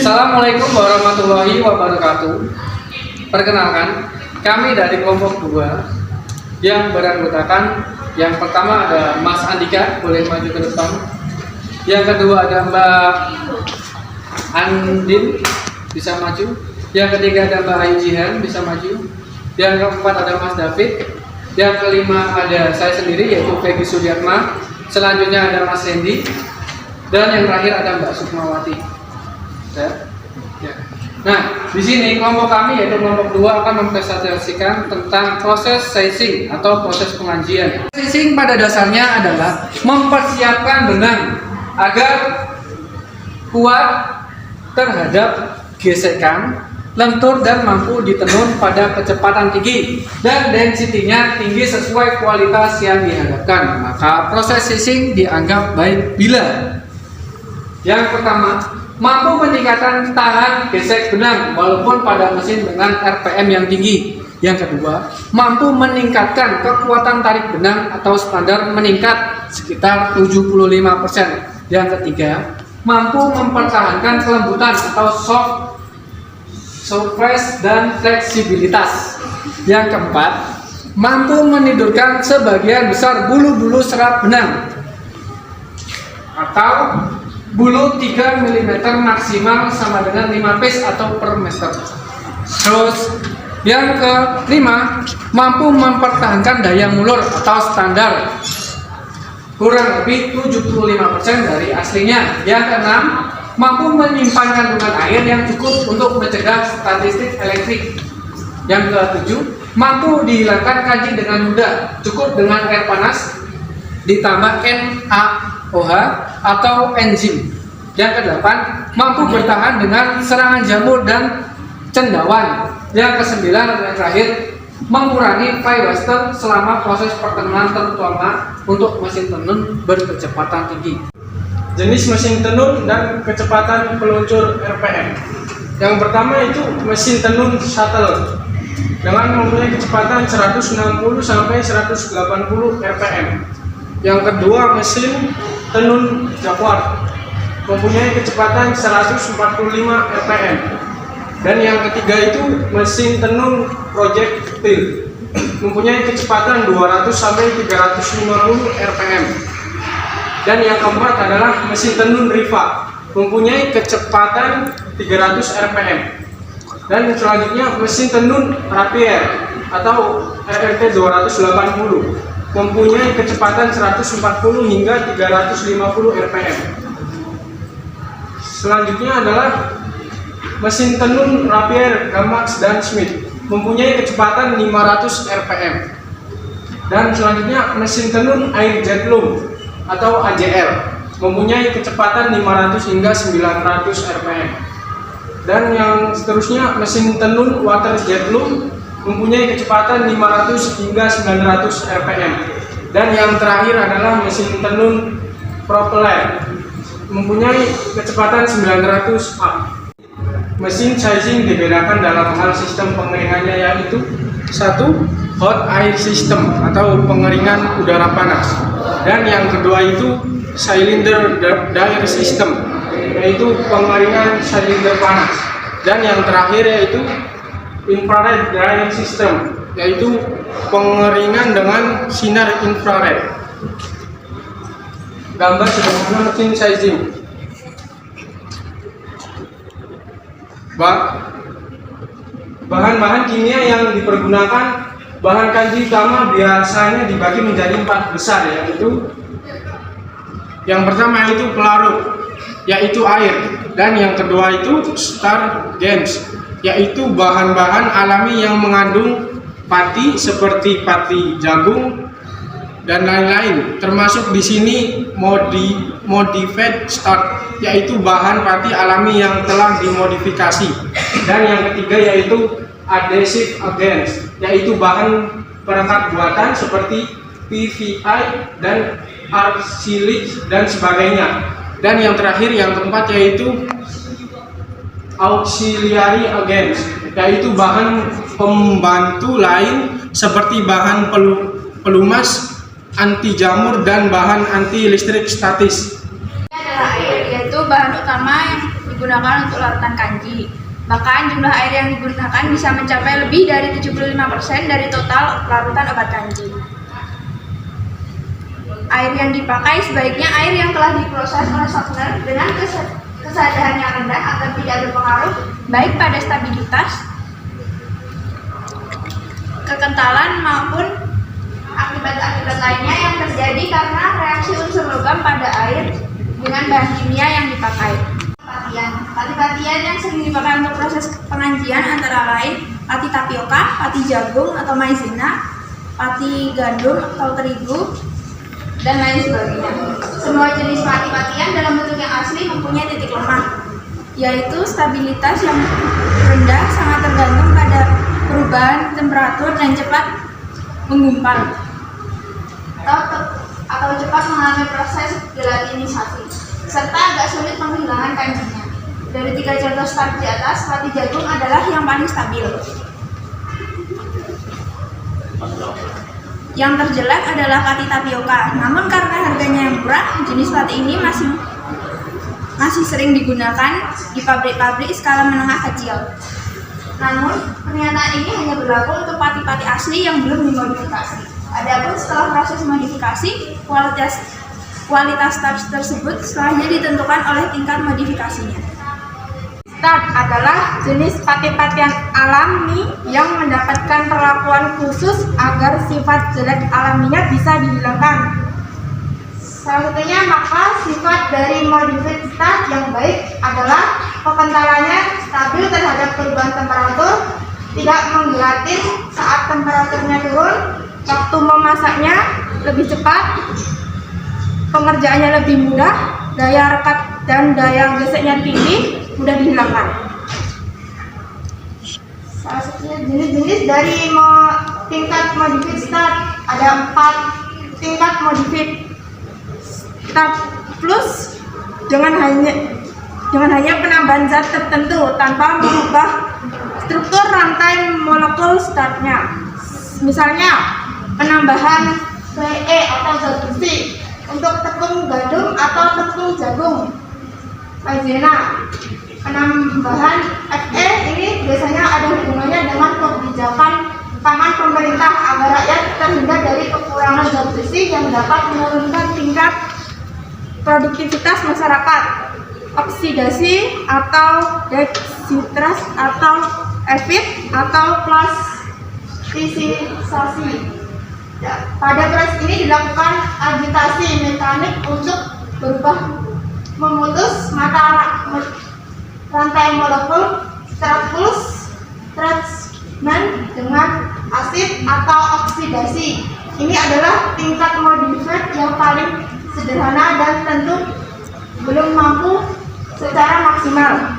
Assalamualaikum warahmatullahi wabarakatuh. Perkenalkan, kami dari kelompok 2 yang beranggotakan, yang pertama ada Mas Andika, boleh maju ke depan. Yang kedua ada Mbak Andin, bisa maju. Yang ketiga ada Mbak Ayu Jihan, bisa maju. Yang keempat ada Mas David. Yang kelima ada saya sendiri, yaitu Peggy Sudiatma. Selanjutnya ada Mas Hendy. Dan yang terakhir ada Mbak Sukmawati. Ya. Nah, di sini kelompok kami yaitu kelompok 2 akan mempresentasikan tentang proses sizing atau proses pengajian. Sizing pada dasarnya adalah mempersiapkan benang agar kuat terhadap gesekan, lentur dan mampu ditenun pada kecepatan tinggi dan densitinya tinggi sesuai kualitas yang diharapkan. Maka proses sizing dianggap baik bila yang pertama, mampu meningkatkan tahan gesek benang walaupun pada mesin dengan RPM yang tinggi. Yang kedua, mampu meningkatkan kekuatan tarik benang atau standar meningkat sekitar 75%. Yang ketiga, mampu mempertahankan kelembutan atau soft surface dan fleksibilitas. Yang keempat, mampu menidurkan sebagian besar bulu-bulu serat benang atau bulu 3 mm maksimal sama dengan 5 piece atau per meter. Terus yang kelima, mampu mempertahankan daya mulur atau standar kurang lebih 75% dari aslinya. Yang keenam, mampu menyimpan kandungan air yang cukup untuk mencegah statistik elektrik. Yang ketujuh, mampu dihilangkan kaji dengan mudah, cukup dengan air panas ditambah NaOH atau enzim. Yang kedelapan, mampu bertahan dengan serangan jamur dan cendawan. Yang kesembilan dan yang terakhir, mengurangi fly waster selama proses pertenunan, terutama untuk mesin tenun berkecepatan tinggi. Jenis mesin tenun dan kecepatan peluncur RPM. Yang pertama itu mesin tenun shuttle dengan mempunyai kecepatan 160 sampai 180 RPM. Yang kedua mesin tenun jacquard mempunyai kecepatan 145 RPM. Dan yang ketiga itu mesin tenun projectile mempunyai kecepatan 200 sampai 350 RPM. Dan yang keempat adalah mesin tenun riva mempunyai kecepatan 300 RPM. Dan selanjutnya mesin tenun rapier atau RRT 280 mempunyai kecepatan 140 hingga 350 RPM. Selanjutnya adalah mesin tenun rapier Gamax dan Smith mempunyai kecepatan 500 RPM. Dan selanjutnya mesin tenun air jet loom atau AJL mempunyai kecepatan 500 hingga 900 RPM. Dan yang seterusnya mesin tenun water jet loom mempunyai kecepatan 500 hingga 900 RPM. Dan yang terakhir adalah mesin tenun propeller mempunyai kecepatan 900 watt. Mesin sizing dibedakan dalam hal sistem pengeringannya, yaitu 1. Hot air system atau pengeringan udara panas. Dan yang kedua itu cylinder dryer system, yaitu pengeringan silinder panas. Dan yang terakhir yaitu infrared drying system, yaitu pengeringan dengan sinar infrared. Gambar sederhana mesin sizing. Bahan-bahan kimia yang dipergunakan, bahan kanji utama biasanya dibagi menjadi 4 besar, yaitu yang pertama itu pelarut, yaitu air. Dan yang kedua itu stargens, yaitu bahan-bahan alami yang mengandung pati seperti pati jagung dan lain-lain. Termasuk di sini modified starch, yaitu bahan pati alami yang telah dimodifikasi. Dan yang ketiga yaitu adhesive agents, yaitu bahan perekat buatan seperti PVI dan arsilik dan sebagainya. Dan yang terakhir yang keempat yaitu auxiliary agents, yaitu bahan pembantu lain seperti bahan pelumas, anti jamur dan bahan anti listrik statis. Adalah air, yaitu bahan utama yang digunakan untuk larutan kanji. Bahkan jumlah air yang digunakan bisa mencapai lebih dari 75% dari total larutan obat kanji. Air yang dipakai sebaiknya air yang telah diproses oleh softener dengan kesadaran yang rendah agar tidak berpengaruh baik pada stabilitas, kekentalan maupun akibat-akibat lainnya yang terjadi karena reaksi unsur logam pada air dengan bahan kimia yang dipakai. Pati-patian yang sering dipakai untuk proses pengajian antara lain pati tapioka, pati jagung atau maizena, pati gandum atau terigu, dan lain sebagainya. Semua jenis pati-patian dalam bentuk yang asli mempunyai titik lemah, yaitu stabilitas yang rendah sangat tergantung pada perubahan temperatur dan cepat menggumpal atau cepat mengalami proses gelatinisasi, serta agak sulit menghilangkan kanjinya. Dari 3 contoh start di atas, pati jagung adalah yang paling stabil. Yang terjelek adalah pati tapioka. Namun karena harganya yang murah, jenis pati ini masih sering digunakan di pabrik-pabrik skala menengah kecil. Namun, pernyataan ini hanya berlaku untuk pati-pati asli yang belum dimodifikasi. Adapun setelah proses modifikasi, kualitas start tersebut setelahnya ditentukan oleh tingkat modifikasinya. Start adalah jenis pati-patian alami yang mendapatkan perlakuan khusus agar sifat jelek alaminya bisa dihilangkan. Salah satunya maka sifat dari modified start yang baik adalah kekentalannya stabil terhadap perubahan temperatur, tidak menggelatin saat temperaturnya turun, waktu memasaknya lebih cepat, pengerjaannya lebih mudah, daya rekat dan daya geseknya tinggi, mudah dihilangkan. Salah satunya jenis-jenis dari tingkat modified start ada 4 tingkat modified start plus dengan hanya penambahan zat tertentu tanpa mengubah struktur rantai molekul startnya. Misalnya penambahan Fe atau zat besi untuk tepung gandum atau tepung jagung. Maizena, penambahan Fe ini biasanya ada hubungannya dengan kebijakan pangan pemerintah agar rakyat terhindar dari kekurangan zat besi yang dapat menurunkan tingkat produktivitas masyarakat. Oksidasi atau dehidrasi atau efit atau plastisasi. Pada proses ini dilakukan agitasi mekanik untuk berubah memutus mata rantai molekul treatment dengan asid atau oksidasi. Ini adalah tingkat modified yang paling sederhana dan tentu belum mampu secara maksimal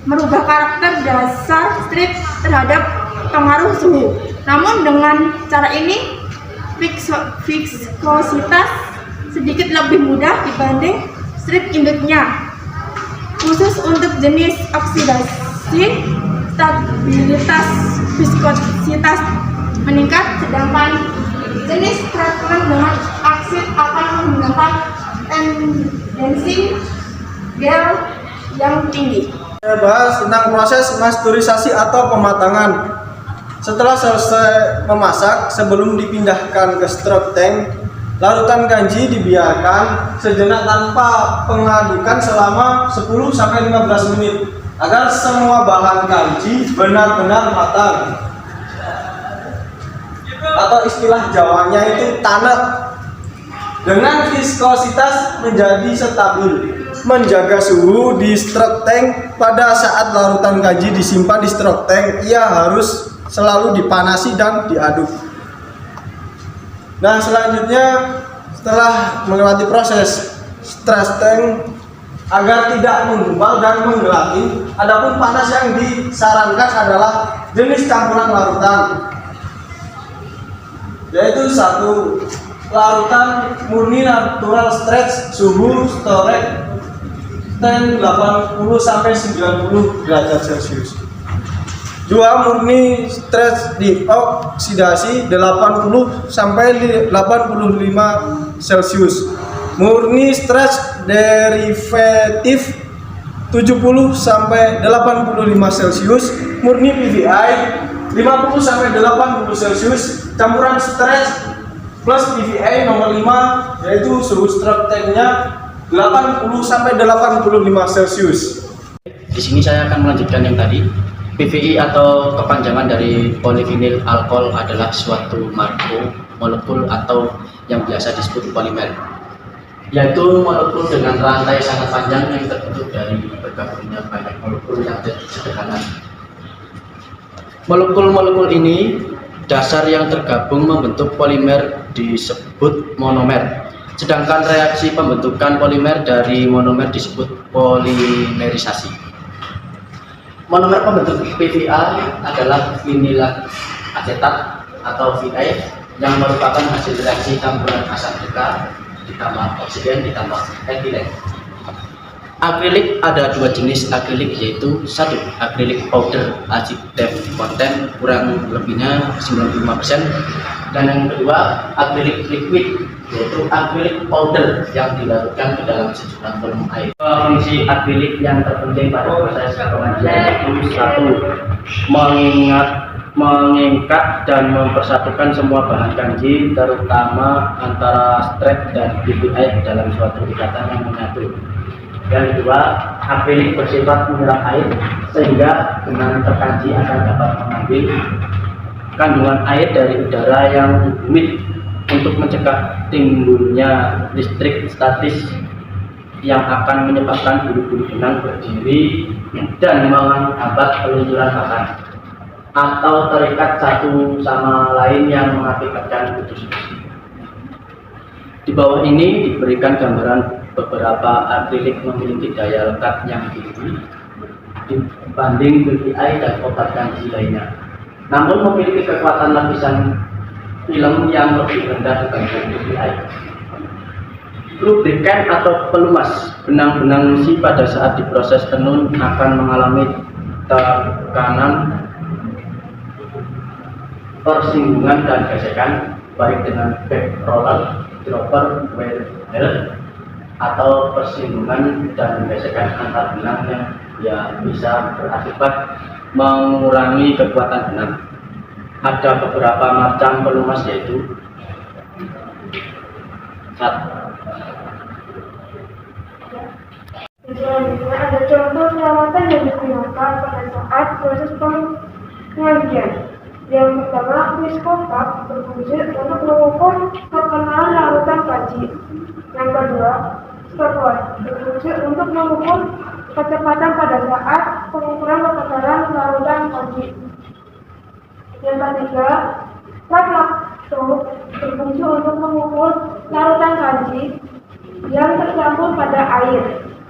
merubah karakter dasar strip terhadap pengaruh suhu. Namun dengan cara ini viskositas sedikit lebih mudah dibanding strip induknya. Khusus untuk jenis oksidasi, stabilitas viskositas meningkat, sedangkan jenis treatment dengan aksid akan menggunakan tendensi gel yang tinggi. Saya bahas tentang proses pasteurisasi atau pematangan. Setelah selesai memasak, sebelum dipindahkan ke stroke tank, larutan kanji dibiarkan sejenak tanpa pengadukan selama 10-15 menit agar semua bahan kanji benar-benar matang. Atau istilah Jawanya itu tanek. Dengan viskositas menjadi stabil. Menjaga suhu di stroke tank. Pada saat larutan kanji disimpan di stroke tank, ia harus selalu dipanasi dan diaduk. Nah, selanjutnya setelah melewati proses stress tank agar tidak menggumpal dan menggelati, adapun panas yang disarankan adalah jenis campuran larutan, yaitu 1. Larutan murni natural stretch suhu storage 80-90 derajat Celcius. 2. Murni stretch dioksidasi 80-85 Celcius. Murni stretch derivatif 70 sampai 85 Celcius, murni PVI 50 sampai 80 Celcius, campuran stretch plus PVI nomor 5, yaitu suhu stroke tanknya 80 sampai 85 Celcius. Di sini saya akan melanjutkan yang tadi. PVI atau kepanjangan dari polyvinyl alkohol adalah suatu molekul atau yang biasa disebut polimer, yaitu molekul dengan rantai sangat panjang yang terbentuk dari bergabungnya banyak molekul yang sederhana. Molekul-molekul ini dasar yang tergabung membentuk polimer disebut monomer, sedangkan reaksi pembentukan polimer dari monomer disebut polimerisasi. Monomer pembentuk PVI adalah vinilat asetat atau VA yang merupakan hasil reaksi campuran asam dekat ditambah oksigen ditambah etilen. Akrilik ada dua jenis akrilik, yaitu satu akrilik powder acidif konten kurang lebihnya 95%, dan yang kedua akrilik liquid, yaitu akrilik powder yang dilarutkan ke dalam sejumlah volume air. Fungsi akrilik yang terpenting pada proses pengajian yaitu satu, mengikat dan mempersatukan semua bahan kanji, terutama antara strep dan PVI dalam suatu ikatan yang menyatu. Yang kedua, akrilik bersifat menyerap air sehingga dengan terkanji akan dapat mengambil kandungan air dari udara yang humid untuk mencegah timbulnya listrik statis yang akan menyebabkan bulu-bulu benang berdiri dan menghambat peluncuran bahan atau terikat satu sama lain yang mengakibatkan putus bersih. Di bawah ini diberikan gambaran beberapa akrilik memiliki daya lekat yang tinggi dibanding PVI dan obat kanji lainnya, namun memiliki kekuatan lapisan film yang lebih rendah dibanding PVI. Lubrikan atau pelumas benang-benang besi pada saat diproses tenun akan mengalami tekanan, persinggungan dan gesekan baik dengan back roller, dropper, wheel, atau persinggungan dan gesekan antar benang yang bisa berakibat mengurangi kekuatan benang. Ada beberapa macam pelumas, yaitu Selanjutnya ada contoh perawatan yang digunakan pada saat proses pengajian. Yang pertama, miskopak berfungsi untuk mengukur tekanan larutan kanji. Yang kedua, stopwatch berfungsi untuk mengukur kecepatan pada saat pengukuran tekanan larutan kanji. Yang ketiga, flat berfungsi untuk mengukur larutan kanji yang tercampur pada air.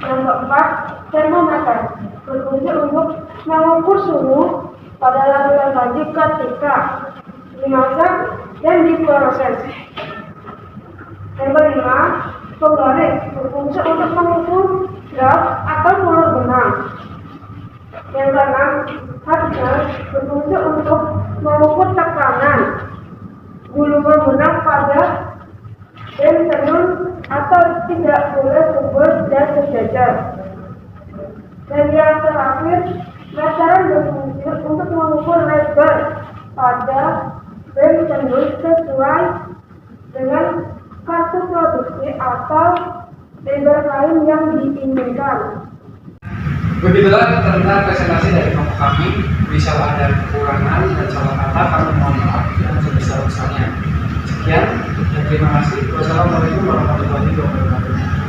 Yang keempat, termometer berfungsi untuk mengukur suhu pada larutan kanji ketika dimasak dan diproses. Yang kelima, penggaris berfungsi untuk mengukur draft atau mulut benang. Yang keenam, hardness berfungsi untuk mengukur tekanan gulungan benang pada rem tenun atau tidak boleh kubur dan sejajar. Dan yang terakhir, meteran berfungsi untuk mengukur lebar pada rem tenun sesuai dengan kartu produksi atau lebar kain yang diinginkan. Begitulah tentang presentasi dari kelompok kami. Bisa ada kekurangan dan salah kata, kami mohon maaf yang sebesar-besarnya. Sekian dan terima kasih. Wassalamualaikum warahmatullahi wabarakatuh.